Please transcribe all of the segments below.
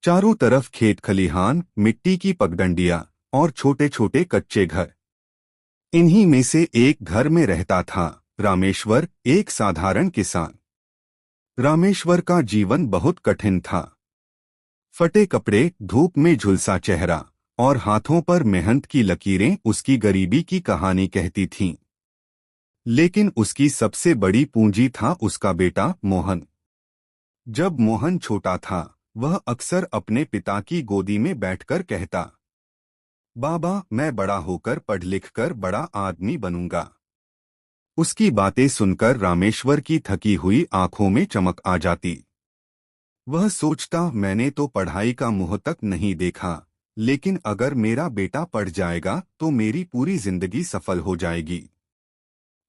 चारों तरफ खेत खलिहान, मिट्टी की पगडंडियां और छोटे छोटे कच्चे घर। इन्हीं में से एक घर में रहता था रामेश्वर, एक साधारण किसान। रामेश्वर का जीवन बहुत कठिन था। फटे कपड़े, धूप में झुलसा चेहरा और हाथों पर मेहनत की लकीरें उसकी गरीबी की कहानी कहती थीं। लेकिन उसकी सबसे बड़ी पूंजी था उसका बेटा मोहन। जब मोहन छोटा था, वह अक्सर अपने पिता की गोदी में बैठकर कहता, बाबा, मैं बड़ा होकर पढ़ लिख कर बड़ा आदमी बनूंगा। उसकी बातें सुनकर रामेश्वर की थकी हुई आंखों में चमक आ जाती। वह सोचता, मैंने तो पढ़ाई का मुंह तक नहीं देखा, लेकिन अगर मेरा बेटा पढ़ जाएगा तो मेरी पूरी जिंदगी सफल हो जाएगी।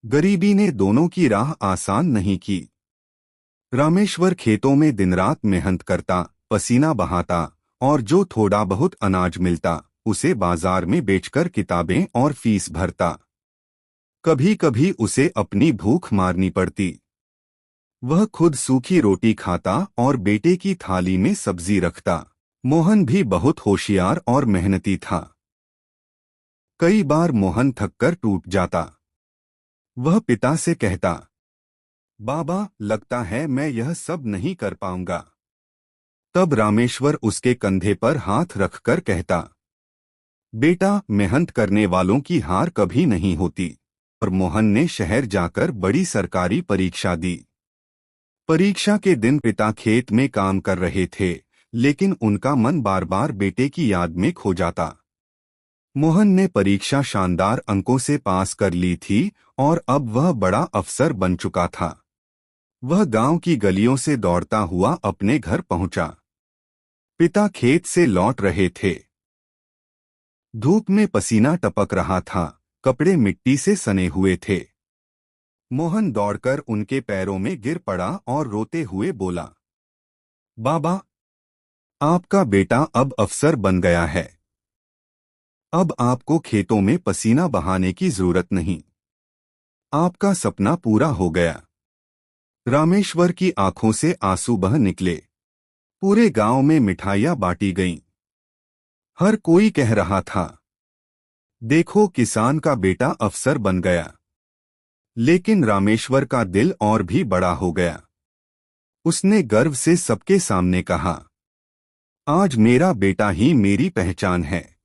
गरीबी ने दोनों की राह आसान नहीं की। रामेश्वर खेतों में दिन रात मेहनत करता, पसीना बहाता और जो थोड़ा बहुत अनाज मिलता उसे बाजार में बेचकर किताबें और फीस भरता। कभी कभी उसे अपनी भूख मारनी पड़ती। वह खुद सूखी रोटी खाता और बेटे की थाली में सब्जी रखता। मोहन भी बहुत होशियार और मेहनती था। कई बार मोहन थककर टूट जाता। वह पिता से कहता, बाबा, लगता है मैं यह सब नहीं कर पाऊंगा। तब रामेश्वर उसके कंधे पर हाथ रखकर कहता, बेटा, मेहनत करने वालों की हार कभी नहीं होती। और मोहन ने शहर जाकर बड़ी सरकारी परीक्षा दी। परीक्षा के दिन पिता खेत में काम कर रहे थे, लेकिन उनका मन बार बार बेटे की याद में खो जाता। मोहन ने परीक्षा शानदार अंकों से पास कर ली थी और अब वह बड़ा अफसर बन चुका था। वह गांव की गलियों से दौड़ता हुआ अपने घर पहुंचा। पिता खेत से लौट रहे थे। धूप में पसीना टपक रहा था, कपड़े मिट्टी से सने हुए थे। मोहन दौड़कर उनके पैरों में गिर पड़ा और रोते हुए बोला, बाबा, आपका बेटा अब अफसर बन गया है। अब आपको खेतों में पसीना बहाने की जरूरत नहीं। आपका सपना पूरा हो गया। रामेश्वर की आंखों से आंसू बह निकले। पूरे गांव में मिठाइयां बांटी गईं। हर कोई कह रहा था, देखो, किसान का बेटा अफसर बन गया। लेकिन रामेश्वर का दिल और भी बड़ा हो गया। उसने गर्व से सबके सामने कहा, आज मेरा बेटा ही मेरी पहचान है।